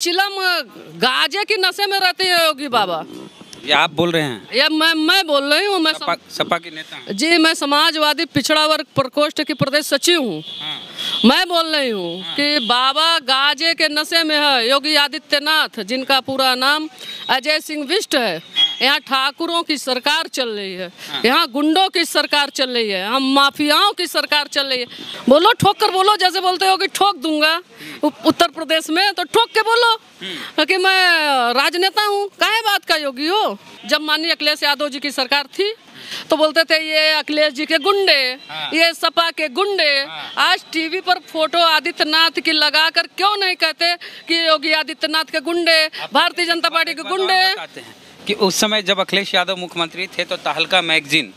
चिलम गाजे की नशे में रहते हैं योगी बाबा। ये आप बोल रहे हैं? ये मैं बोल रही हूँ। मैं सपा के नेता हैं? जी, मैं समाजवादी पिछड़ा वर्ग प्रकोष्ठ की प्रदेश सचिव हूँ। हाँ। मैं बोल रही हूँ कि बाबा गाजे के नशे में है। योगी आदित्यनाथ, जिनका पूरा नाम अजय सिंह बिष्ट है। यहाँ ठाकुरों की सरकार चल रही है, यहाँ गुंडों की सरकार चल रही है, हम माफियाओं की सरकार चल रही है। बोलो, ठोक कर बोलो, जैसे बोलते हो कि ठोक दूंगा उत्तर प्रदेश में, तो ठोक के बोलो कि मैं राजनेता हूँ। काहे बात का योगी हो? जब माननीय अखिलेश यादव जी की सरकार थी तो बोलते थे ये अखिलेश जी के गुंडे, ये सपा के गुंडे। आज टीवी पर फोटो आदित्यनाथ की लगाकर क्यों नहीं कहते कि योगी आदित्यनाथ के गुंडे, भारतीय जनता पार्टी के गुंडे? कि उस समय जब अखिलेश यादव मुख्यमंत्री थे तो तहलका मैगजीन,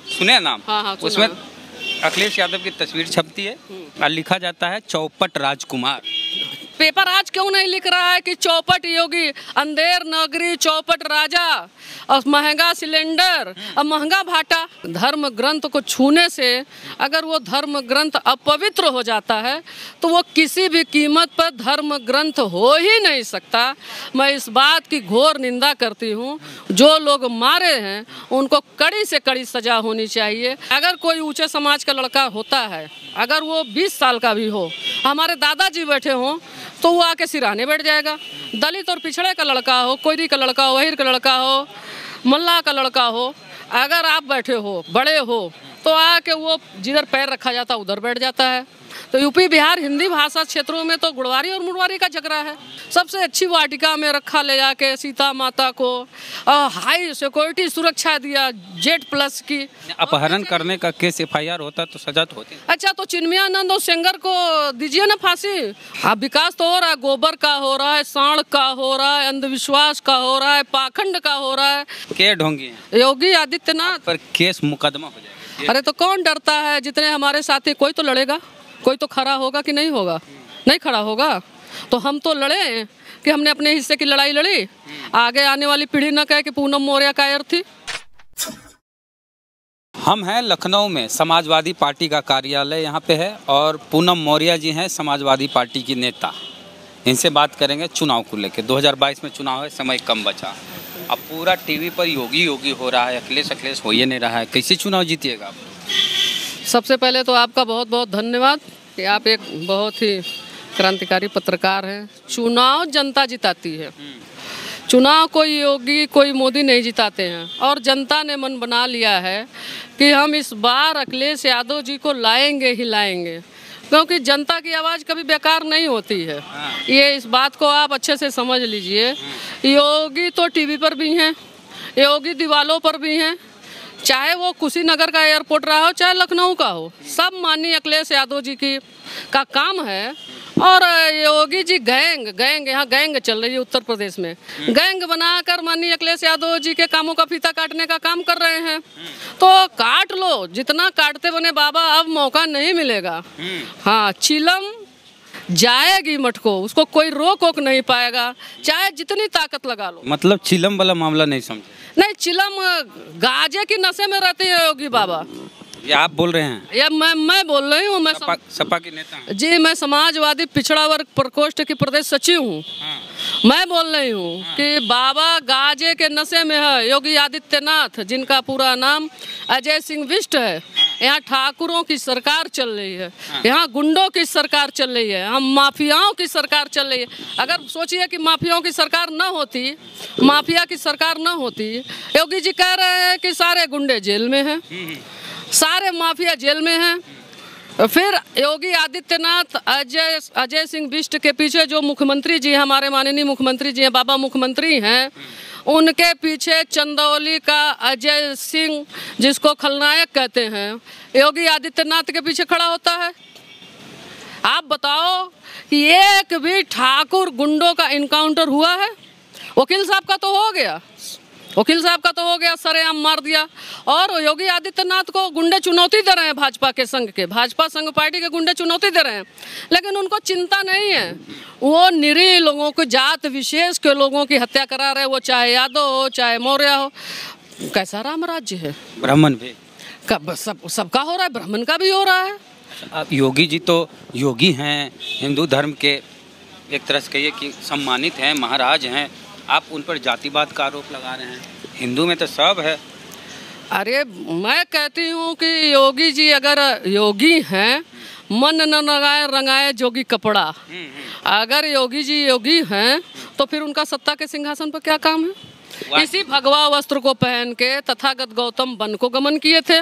सुने नाम? उसमें अखिलेश यादव की तस्वीर छपती है और लिखा जाता है चौपट राजकुमार। पेपर आज क्यों नहीं लिख रहा है कि चौपट योगी, अंधेर नगरी चौपट राजा, और महंगा सिलेंडर और महंगा भाटा? धर्म ग्रंथ को छूने से अगर वो धर्म ग्रंथ अपवित्र हो जाता है तो वो किसी भी कीमत पर धर्म ग्रंथ हो ही नहीं सकता। मैं इस बात की घोर निंदा करती हूँ। जो लोग मारे हैं उनको कड़ी से कड़ी सजा होनी चाहिए। अगर कोई ऊंचे समाज का लड़का होता है, अगर वो 20 साल का भी हो, हमारे दादाजी बैठे हों, तो वो आके सिराने बैठ जाएगा। दलित और पिछड़े का लड़का हो, कोयरी का लड़का हो, वहीर का लड़का हो, मल्ला का लड़का हो, अगर आप बैठे हो, बड़े हो, तो आके वो जिधर पैर रखा जाता उधर बैठ जाता है। तो यूपी बिहार हिंदी भाषा क्षेत्रों में तो गुड़वारी और मुड़वारी का झगड़ा है। सबसे अच्छी वाटिका में रखा ले जाके सीता माता को, हाई सिक्योरिटी सुरक्षा दिया, Z+ की। अपहरण करने का केस FIR होता तो सजा तो होती। अच्छा, तो चिन्मयानंद और सेंगर को दीजिए ना फांसी। अब विकास तो हो रहा है, गोबर का हो रहा है, सांड का हो रहा है, अंधविश्वास का हो रहा है, पाखंड का हो रहा है। के ढोंगी हैं योगी आदित्यनाथ पर केस मुकदमा हो जाएगा। अरे तो कौन डरता है? जितने हमारे साथी, कोई तो लड़ेगा, कोई तो खड़ा होगा कि नहीं होगा? नहीं खड़ा होगा तो हम तो लड़े कि हमने अपने हिस्से की लड़ाई लड़ी। आगे आने वाली पीढ़ी न कहे कि पूनम मौर्य कायर थी। हम हैं लखनऊ में, समाजवादी पार्टी का कार्यालय यहाँ पे है और पूनम मौर्य जी हैं समाजवादी पार्टी की नेता। इनसे बात करेंगे चुनाव को लेकर। 2022 में चुनाव है, समय कम बचा। अब पूरा टीवी पर योगी योगी हो रहा है, अखिलेश हो ही नहीं रहा है। कैसे चुनाव जीतिएगा आप? सबसे पहले तो आपका बहुत बहुत धन्यवाद कि आप एक बहुत ही क्रांतिकारी पत्रकार हैं। चुनाव जनता जिताती है। चुनाव कोई योगी कोई मोदी नहीं जिताते हैं। और जनता ने मन बना लिया है कि हम इस बार अखिलेश यादव जी को लाएंगे ही लाएंगे, क्योंकि जनता की आवाज़ कभी बेकार नहीं होती है। ये इस बात को आप अच्छे से समझ लीजिए। योगी तो टीवी पर भी हैं, योगी दीवालों पर भी हैं, चाहे वो कुशीनगर का एयरपोर्ट रहा हो, चाहे लखनऊ का हो, सब माननीय अखिलेश यादव जी का काम है। और योगी जी गैंग यहाँ गैंग चल रही है उत्तर प्रदेश में। गैंग बनाकर माननीय अखिलेश यादव जी के कामों का फीता काटने का काम कर रहे हैं। तो काट लो, जितना काटते बने बाबा, अब मौका नहीं मिलेगा। हाँ, चिलम जाएगी मटको, उसको कोई रोक ओक नहीं पाएगा, चाहे जितनी ताकत लगा लो। मतलब चिलम वाला मामला नहीं समझे? नहीं, चिलम गाजे की नशे में रहती है योगी बाबा। ये आप बोल रहे हैं? ये मैं बोल रही हूँ। मैं सपा के नेता हैं? जी, मैं समाजवादी पिछड़ा वर्ग प्रकोष्ठ की प्रदेश सचिव हूँ। मैं बोल रही हूँ कि बाबा गाजे के नशे में है। योगी आदित्यनाथ, जिनका पूरा नाम अजय सिंह बिष्ट है। यहाँ ठाकुरों की सरकार चल रही है, यहाँ गुंडों की सरकार चल रही है, हम माफियाओं की सरकार चल रही है। अगर सोचिए कि माफियाओं की सरकार न होती, माफिया की सरकार न होती, योगी जी कह रहे हैं कि सारे गुंडे जेल में हैं, सारे माफिया जेल में हैं। फिर योगी आदित्यनाथ अजय सिंह बिष्ट के पीछे जो मुख्यमंत्री जी, हमारे माननीय मुख्यमंत्री जी हैं, बाबा मुख्यमंत्री हैं, उनके पीछे चंदौली का अजय सिंह, जिसको खलनायक कहते हैं, योगी आदित्यनाथ के पीछे खड़ा होता है। आप बताओ कि एक भी ठाकुर गुंडों का इनकाउंटर हुआ है? वकील साहब का तो हो गया, वकील साहब का तो हो गया, सरेआम मार दिया। और योगी आदित्यनाथ को गुंडे चुनौती दे रहे हैं, भाजपा के संघ के, भाजपा संघ पार्टी के गुंडे चुनौती दे रहे हैं, लेकिन उनको चिंता नहीं है। वो निरीह लोगों को, जात विशेष के लोगों की हत्या करा रहे हैं, वो चाहे यादव हो चाहे मौर्य हो। कैसा राम राज्य है? ब्राह्मण भी सबका हो रहा है, ब्राह्मण का भी हो रहा है। योगी जी तो योगी हैं, हिंदू धर्म के एक तरह से कहिए कि सम्मानित हैं, महाराज हैं, आप उन पर जातिवाद का आरोप लगा रहे हैं। हिंदू में तो सब है। अरे मैं कहती हूँ कि योगी जी अगर योगी हैं, मन न रंगाए रंगाए जोगी कपड़ा। अगर योगी जी योगी हैं तो फिर उनका सत्ता के सिंहासन पर क्या काम है? इसी भगवा वस्त्र को पहन के तथागत गौतम वन को गमन किए थे।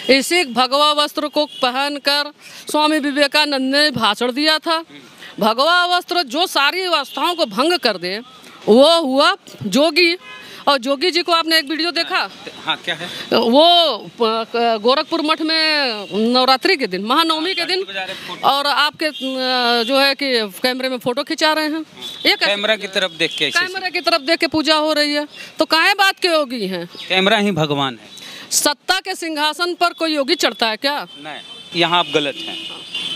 इसी भगवा वस्त्र को पहनकर स्वामी विवेकानंद ने भाषण दिया था। भगवा वस्त्र जो सारी व्यवस्थाओं को भंग कर दे वो हुआ जोगी। और जोगी जी को आपने एक वीडियो देखा? हाँ, क्या है वो गोरखपुर मठ में नवरात्रि के दिन, महानवमी के दिन, और आपके जो है कि कैमरे में फोटो खिंचा रहे हैं। ये कैमरा की तरफ देख के, कैमरे की तरफ देख के पूजा हो रही है। तो काहे बात के योगी हैं? कैमरा ही भगवान है। सत्ता के सिंहासन पर कोई योगी चढ़ता है क्या? नहीं, यहाँ आप गलत हैं।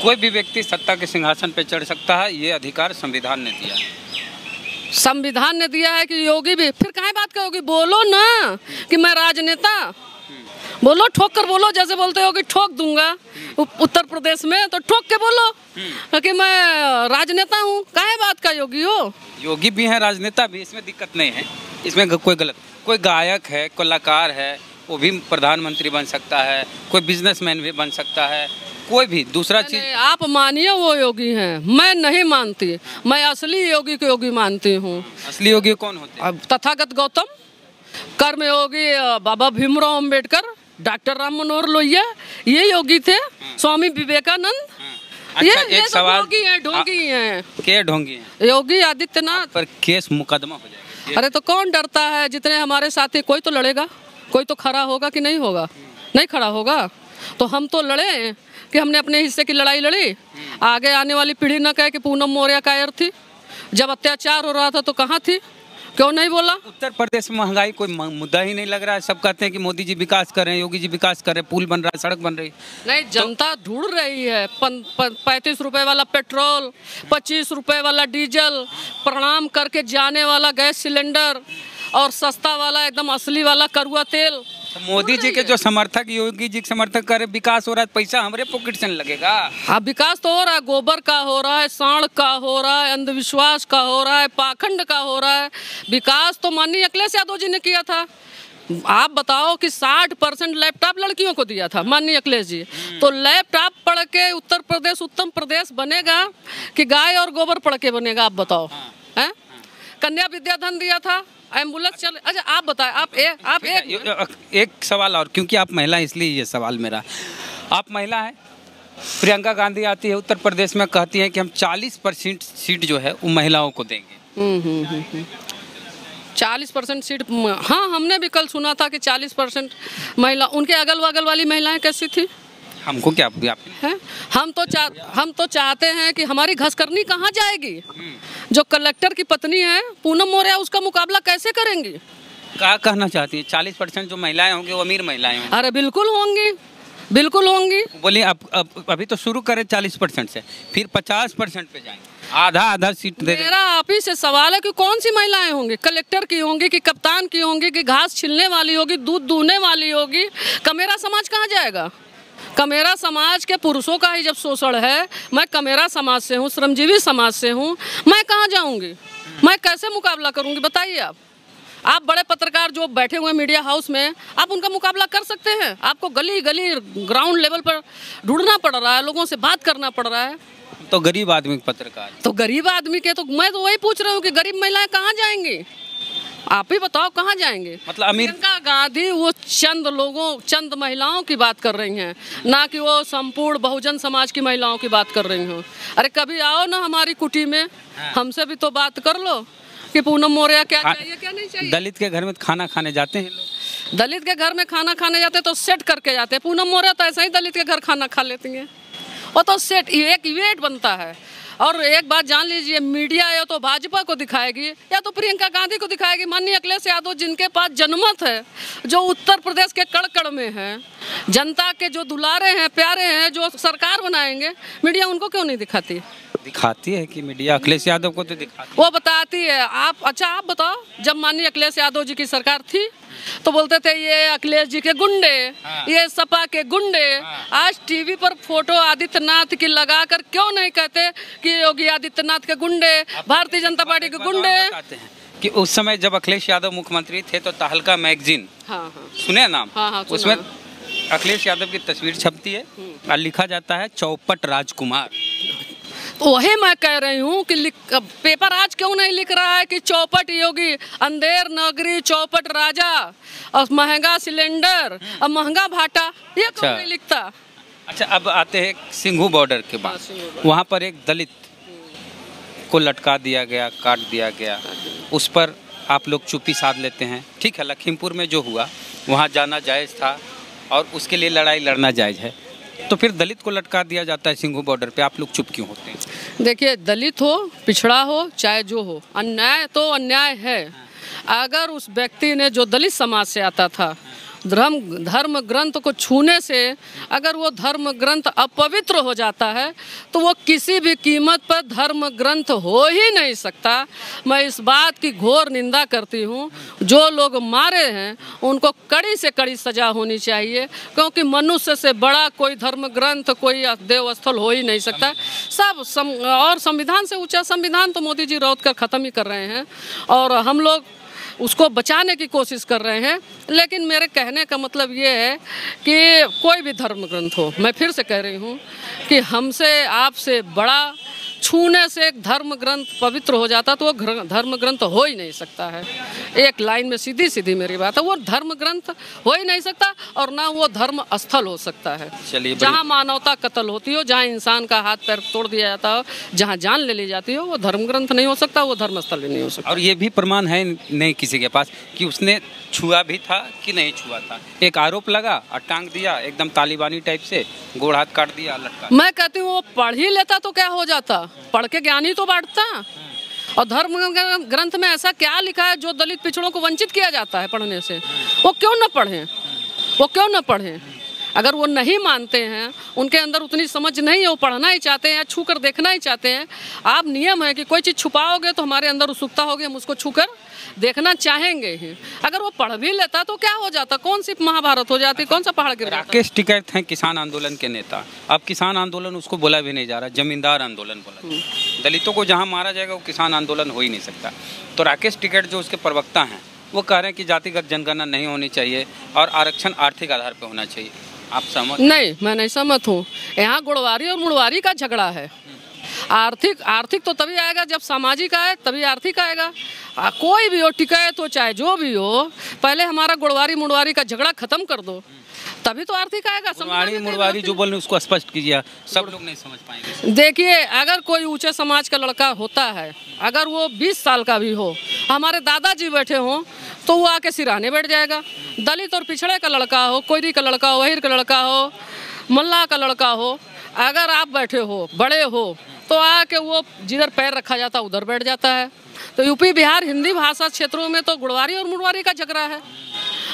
कोई भी व्यक्ति सत्ता के सिंहासन पर चढ़ सकता है, ये अधिकार संविधान ने दिया है। संविधान ने दिया है कि योगी भी, फिर काहे बात करोगे? बोलो ना कि मैं राजनेता, बोलो, ठोक कर बोलो, जैसे बोलते हो कि ठोक दूंगा उत्तर प्रदेश में, तो ठोक के बोलो कि मैं राजनेता हूँ। काहे बात का योगी हो? योगी भी है, राजनेता भी, इसमें दिक्कत नहीं है। इसमें कोई गलत, कोई गायक है, कलाकार है, वो भी प्रधानमंत्री बन सकता है, कोई बिजनेसमैन भी बन सकता है, कोई भी दूसरा चीज। आप मानिए वो योगी हैं, मैं नहीं मानती। मैं असली योगी को योगी मानती हूँ। असली योगी कौन होते हैं? अब तथागत गौतम, कर्म योगी बाबा भीमराव अंबेडकर, डॉक्टर राम मनोहर लोहिया, ये योगी थे। स्वामी विवेकानंद, अच्छा, एक सवाल, ढोंगी हैं, ढोंगी हैं। क्या ढोंगी हैं? योगी आदित्यनाथ पर केस मुकदमा हो जाएगा। अरे तो कौन डरता है? जितने हमारे साथी, कोई तो लड़ेगा, कोई तो खड़ा होगा कि नहीं होगा? नहीं खड़ा होगा। तो हम तो लड़े कि हमने अपने हिस्से की लड़ाई लड़ी। आगे आने वाली पीढ़ी न कहे कि पूनम मौर्य कायर थी, जब अत्याचार हो रहा था तो कहाँ थी? क्यों नहीं बोला? उत्तर प्रदेश में महंगाई कोई मुद्दा ही नहीं लग रहा है। सब कहते हैं कि मोदी जी विकास कर रहे हैं, योगी जी विकास कर रहे हैं, पुल बन रहा है, सड़क बन रही है। नहीं, जनता ढूंढ रही है 35 रुपए वाला पेट्रोल, 25 रुपए वाला डीजल, प्रणाम करके जाने वाला गैस सिलेंडर, और सस्ता वाला एकदम असली वाला करुआ तेल। तो मोदी जी के जो समर्थक, योगी जी के समर्थक करे, विकास हो रहा है, पैसा हमारे पॉकेट से लगेगा। हाँ, विकास तो हो रहा है, गोबर का हो रहा है, सांड का हो रहा है, अंधविश्वास का हो रहा है, पाखंड का हो रहा है। विकास तो माननीय अखिलेश यादव जी ने किया था। आप बताओ कि 60% लैपटॉप लड़कियों को दिया था माननीय अखिलेश जी। तो लैपटॉप पढ़ के उत्तर प्रदेश उत्तम प्रदेश बनेगा कि गाय और गोबर पढ़ के बनेगा? आप बताओ। है, कन्या विद्याधन दिया था, एम्बुलेंस चल। अच्छा, आप बताएं, आप एक सवाल और, क्योंकि आप महिला, इसलिए ये सवाल मेरा। आप महिला हैं, प्रियंका गांधी आती है उत्तर प्रदेश में, कहती है कि हम 40% सीट जो है वो महिलाओं को देंगे। 40% सीट? हाँ, हमने भी कल सुना था कि 40% महिला। उनके अगल बगल वाली महिलाएं कैसी थी? हमको क्या है? हम तो चाहते हैं कि हमारी घसकरनी कहाँ जाएगी? जो कलेक्टर की पत्नी है पूनम मौर्य, उसका मुकाबला कैसे करेंगी? क्या कहना चाहती है? 40% जो महिलाएं होंगी वो अमीर महिलाएं होंगी। अरे बिल्कुल होंगी, बिल्कुल होंगी। बोलिए, अब अभी तो शुरू करें 40% से, फिर 50% पे जाएंगे, आधा सीट दे। मेरा आप ही से सवाल है कि कौन सी महिलाएं होंगी? कलेक्टर की होंगी कि कप्तान की होंगी कि घास छिलने वाली होगी, दूध दूहने वाली होगी? कमेरा समाज कहाँ जाएगा? कमेरा समाज के पुरुषों का ही जब शोषण है, मैं कमेरा समाज से हूँ, श्रमजीवी समाज से हूँ, मैं कहाँ जाऊँगी? मैं कैसे मुकाबला करूँगी? बताइए आप बड़े पत्रकार जो बैठे हुए मीडिया हाउस में, आप उनका मुकाबला कर सकते हैं? आपको गली गली ग्राउंड लेवल पर ढूंढना पड़ रहा है, लोगों से बात करना पड़ रहा है। तो गरीब आदमी पत्रकार, तो गरीब आदमी के, तो मैं तो वही पूछ रहा हूँ कि गरीब महिलाएं कहाँ जाएंगी? आप ही बताओ कहाँ जाएंगे? मतलब प्रियंका गांधी वो चंद महिलाओं की बात कर रही हैं, ना कि वो संपूर्ण बहुजन समाज की महिलाओं की बात कर रही हूँ। अरे कभी आओ ना हमारी कुटी में, हमसे भी तो बात कर लो कि पूनम मौर्य क्या चाहिए, क्या नहीं चाहिए। दलित के घर में खाना खाने जाते हैं लोग, दलित के घर में खाना खाने जाते हैं तो सेट करके जाते हैं। पूनम मौर्य तो ऐसा ही दलित के घर खाना खा लेती हैं। वो तो सेट, एक इवेंट बनता है। और एक बात जान लीजिए, मीडिया या तो भाजपा को दिखाएगी या तो प्रियंका गांधी को दिखाएगी। माननीय अखिलेश यादव जिनके पास जनमत है, जो उत्तर प्रदेश के कड़ में है, जनता के जो दुलारे हैं, प्यारे हैं, जो सरकार बनाएंगे, मीडिया उनको क्यों नहीं दिखाती? दिखाती है कि मीडिया अखिलेश यादव को तो दिखाती वो बताती है। आप बताओ, जब माननीय अखिलेश यादव जी की सरकार थी तो बोलते थे ये अखिलेश जी के गुंडे, ये सपा के गुंडे। आज टीवी पर फोटो आदित्यनाथ की लगाकर क्यों नहीं कहते कि योगी आदित्यनाथ के गुंडे, भारतीय जनता पार्टी के गुंडे। बताते हैं कि उस समय जब अखिलेश यादव मुख्यमंत्री थे तो तहलका मैगजीन, सुने नाम? उसमें अखिलेश यादव की तस्वीर छपती है और लिखा जाता है चौपट राजकुमार। तो वही मैं कह रही हूँ कि पेपर आज क्यों नहीं लिख रहा है कि चौपट योगी, अंधेर नगरी चौपट राजा, और महंगा सिलेंडर और महंगा भाटा, ये क्यों नहीं लिखता? अच्छा, अब आते हैं सिंघू बॉर्डर के बाद। वहाँ पर एक दलित को लटका दिया गया, काट दिया गया, उस पर आप लोग चुप्पी साध लेते हैं। ठीक है, लखीमपुर में जो हुआ वहाँ जाना जायज़ था और उसके लिए लड़ाई लड़ना जायज़ है, तो फिर दलित को लटका दिया जाता है सिंघू बॉर्डर पे, आप लोग चुप क्यों होते हैं? देखिए, दलित हो, पिछड़ा हो, चाहे जो हो, अन्याय तो अन्याय है। अगर उस व्यक्ति ने, जो दलित समाज से आता था, धर्म ग्रंथ को छूने से अगर वो धर्म ग्रंथ अपवित्र हो जाता है तो वो किसी भी कीमत पर धर्म ग्रंथ हो ही नहीं सकता। मैं इस बात की घोर निंदा करती हूँ। जो लोग मारे हैं उनको कड़ी से कड़ी सजा होनी चाहिए, क्योंकि मनुष्य से बड़ा कोई धर्म ग्रंथ, कोई देवस्थल हो ही नहीं सकता। और संविधान से ऊंचा संविधान तो मोदी जी रौद कर ख़त्म ही कर रहे हैं और हम लोग उसको बचाने की कोशिश कर रहे हैं। लेकिन मेरे कहने का मतलब ये है कि कोई भी धर्म ग्रंथ हो, मैं फिर से कह रही हूँ कि हमसे आपसे बड़ा छूने से एक धर्म ग्रंथ पवित्र हो जाता तो वो धर्म ग्रंथ हो ही नहीं सकता है। एक लाइन में सीधी सीधी मेरी बात है, वो धर्म ग्रंथ हो ही नहीं सकता और ना वो धर्म स्थल हो सकता है। चलिए, जहाँ मानवता कत्ल होती हो, जहाँ इंसान का हाथ पैर तोड़ दिया जाता हो, जहाँ जान ले ली जाती हो, वो धर्म ग्रंथ नहीं हो सकता, वो धर्म स्थल भी नहीं हो सकता। और ये भी प्रमाण है नहीं किसी के पास कि उसने छुआ भी था कि नहीं छुआ था। एक आरोप लगा और टांग दिया एकदम तालिबानी टाइप से, गोड़ हाथ काट दिया, लटका। मैं कहती हूँ वो पढ़ ही लेता तो क्या हो जाता, पढ़ के ज्ञान ही तो बांटता। और धर्म ग्रंथ में ऐसा क्या लिखा है जो दलित पिछड़ों को वंचित किया जाता है पढ़ने से? वो क्यों न पढ़ें, वो क्यों न पढ़ें? अगर वो नहीं मानते हैं, उनके अंदर उतनी समझ नहीं है, वो पढ़ना ही चाहते हैं, छू कर देखना ही चाहते हैं। आप नियम है कि कोई चीज़ छुपाओगे तो हमारे अंदर उत्सुकता होगी, हम उसको छू कर देखना चाहेंगे ही। अगर वो पढ़ भी लेता तो क्या हो जाता? कौन सी महाभारत हो जाती, कौन सा पहाड़ गिर जाता? राकेश टिकैत हैं किसान आंदोलन के नेता। अब किसान आंदोलन उसको बोला भी नहीं जा रहा, जमींदार आंदोलन बोला। दलितों को जहाँ मारा जाएगा वो किसान आंदोलन हो ही नहीं सकता। तो राकेश टिकैत जो उसके प्रवक्ता हैं वो कह रहे हैं कि जातिगत जनगणना नहीं होनी चाहिए और आरक्षण आर्थिक आधार पर होना चाहिए। आप सहमत? नहीं, मैं नहीं सहमत हूँ। यहाँ गुड़वारी और मुड़वारी का झगड़ा है। आर्थिक तो तभी आएगा जब सामाजिक आए, तभी आर्थिक आएगा। कोई भी हो, टिकैत हो चाहे जो भी हो, पहले हमारा गुड़वारी मुड़वारी का झगड़ा खत्म कर दो, तभी तो आर्थिक आएगा। मुड़वारी जो बोल रहे उसको स्पष्ट कीजिए, सब लोग नहीं समझ पाएंगे। देखिए, अगर कोई ऊंचे समाज का लड़का होता है, अगर वो 20 साल का भी हो, हमारे दादाजी बैठे हों तो वो आके सिराने बैठ जाएगा। दलित और पिछड़े का लड़का हो, कोयरी का लड़का हो, वहीर का लड़का हो, मल्लाह का लड़का हो, अगर आप बैठे हो, बड़े हो, तो आके वो जिधर पैर रखा जाता उधर बैठ जाता है। तो यूपी बिहार हिंदी भाषा क्षेत्रों में तो गुड़वारी और मुड़वारी का झगड़ा है।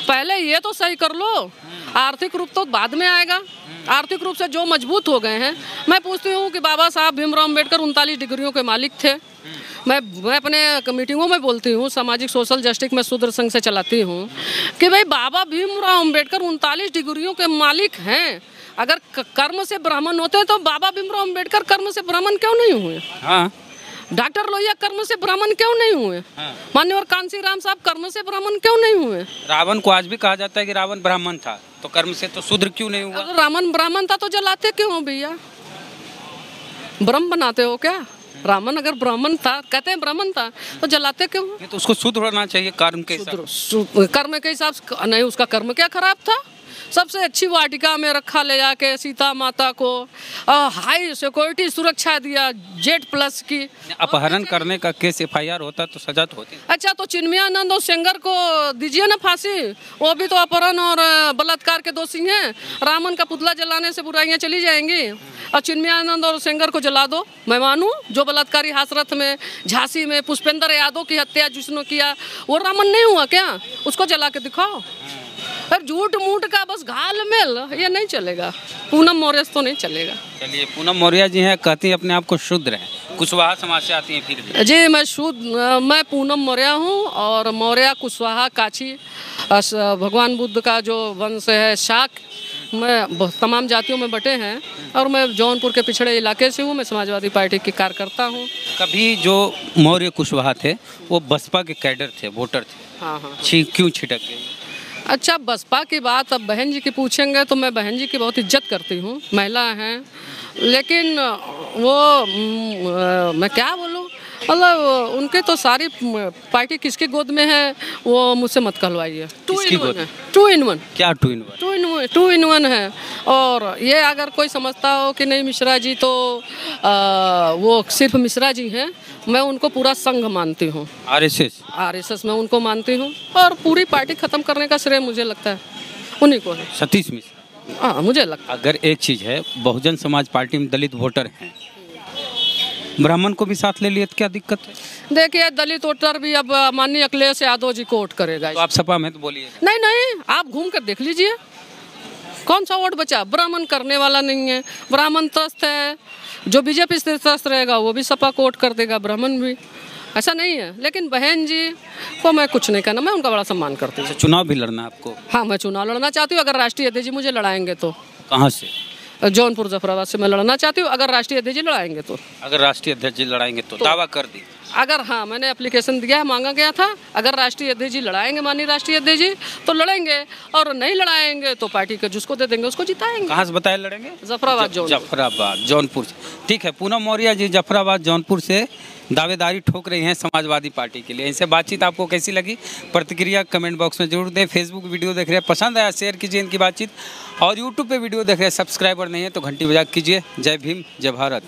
पहले ये तो सही कर लो, आर्थिक रूप तो बाद में आएगा। आर्थिक रूप से जो मजबूत हो गए हैं, मैं पूछती हूँ कि बाबा साहब भीमराव अम्बेडकर 39 डिग्रियों के मालिक थे। मैं अपने मीटिंगों में बोलती हूँ, सामाजिक सोशल जस्टिस में शूद्र संघ से चलाती हूँ कि भाई बाबा भीमराव अम्बेडकर 39 डिग्रियों के मालिक हैं। अगर कर्म से ब्राह्मण होते तो बाबा भीमराव अम्बेडकर कर्म से ब्राह्मण क्यों नहीं हुए? हाँ। डॉक्टर लोहिया कर्म से ब्राह्मण क्यों नहीं हुए? हाँ। मान्यवर कांसी राम साहब कर्म से ब्राह्मण क्यों नहीं हुए? रावण को आज भी कहा जाता है कि रावण ब्राह्मण था, तो कर्म से तो शूद्र क्यों नहीं हुआ? रावण ब्राह्मण था तो जलाते क्यों हो भैया? ब्रह्म बनाते हो क्या? रावण अगर ब्राह्मण था, कहते हैं ब्राह्मण था, तो जलाते क्यों? तो उसको शूद्र होना चाहिए कर्म के हिसाब। कर्म के हिसाब से नहीं, उसका कर्म क्या खराब था? सबसे अच्छी वाटिका में रखा ले जाके सीता माता को, हाई सिक्योरिटी सुरक्षा दिया, Z+ की। अपहरण करने का केस FIR होता तो सजा तो होती। अच्छा, तो चिन्मयानंद और सेंगर को दीजिए ना फांसी, वो भी तो अपहरण और बलात्कार के दोषी हैं। रावण का पुतला जलाने से बुराइयां चली जाएंगी और चिन्मयानंद और सेंगर को जला दो, मैं मानूं। जो बलात्कारी हाथरथ में, झांसी में पुष्पेंद्र यादव की हत्या जिसने किया, वो रावण नहीं हुआ क्या? उसको जला के दिखाओ। पर झूठ मूठ का बस घाल-मेल ये नहीं चलेगा। पूनम मौर्य से तो नहीं चलेगा। चलिए, पूनम मौर्य जी हैं, कहती हैं अपने आप को शूद्र हैं, कुशवाहा समाज से आती हैं फिर भी। जी मैं पूनम मौर्य हूँ और मौर्य कुशवाहा काछी भगवान बुद्ध का जो वंश है शाक, मैं तमाम जातियों में बटे हैं और मैं जौनपुर के पिछड़े इलाके से हूँ। मैं समाजवादी पार्टी की कार्यकर्ता हूँ। कभी जो मौर्य कुशवाहा थे वो बसपा के कैडर थे, वोटर थे। हाँ हाँ। क्यों छिटक गए? अच्छा, बसपा की बात अब बहन जी की पूछेंगे तो मैं बहन जी की बहुत इज्जत करती हूँ, महिला हैं, लेकिन वो मैं क्या बोलूँ, मतलब उनके तो सारी पार्टी किसकी गोद में है वो मुझसे मत कहलवाइए। टू इन वन क्या टू इन वन है। और ये अगर कोई समझता हो कि नहीं मिश्रा जी तो वो सिर्फ मिश्रा जी हैं, मैं उनको पूरा संघ मानती हूँ। आरएसएस मैं उनको मानती हूँ और पूरी पार्टी खत्म करने का श्रेय मुझे लगता है उन्हीं को है, सतीश मिश्रा। हाँ, मुझे लगता है। अगर एक चीज़ है, बहुजन समाज पार्टी में दलित वोटर हैं, ब्राह्मण को भी साथ ले लिए तो क्या दिक्कत है? देखिए, दलित वोटर भी अब माननीय अखिलेश यादव जी को वोट करेगा। तो आप सपा में तो बोलिए। नहीं, आप घूम कर देख लीजिए कौन सा वोट बचा। ब्राह्मण करने वाला नहीं है, ब्राह्मण त्रस्त है, जो बीजेपी से त्रस्त रहेगा वो भी सपा को वोट कर देगा, ब्राह्मण भी, ऐसा नहीं है। लेकिन बहन जी को मैं कुछ नहीं कहना, मैं उनका बड़ा सम्मान करती हूँ। चुनाव भी लड़ना आपको? हाँ, मैं चुनाव लड़ना चाहती हूँ। अगर राष्ट्रीय अध्यक्ष जी मुझे लड़ाएंगे तो। कहाँ से? जौनपुर जफराबाद से मैं लड़ना चाहती हूँ, अगर राष्ट्रीय अध्यक्ष जी लड़ाएंगे तो। अगर राष्ट्रीय अध्यक्ष जी लड़ाएंगे तो दावा कर दी। अगर हाँ, मैंने एप्लीकेशन दिया है, मांगा गया था, अगर राष्ट्रीय अध्यक्ष जी लड़ाएंगे, माननीय राष्ट्रीय अध्यक्ष जी, तो लड़ेंगे, और नहीं लड़ाएंगे तो पार्टी के जिसको दे देंगे उसको जिताएंगे। कहाँ से बताए लड़ेंगे? जफराबाद जौनपुर से। ठीक है, पूनम मौर्य जी जफराबाद जौनपुर से दावेदारी ठोक रही हैं समाजवादी पार्टी के लिए। इनसे बातचीत आपको कैसी लगी, प्रतिक्रिया कमेंट बॉक्स में जरूर दें। फेसबुक वीडियो देख रहे हैं, पसंद आया शेयर कीजिए इनकी बातचीत, और यूट्यूब पे वीडियो देख रहे हैं, सब्सक्राइबर नहीं है तो घंटी बजा कीजिए। जय भीम, जय भारत।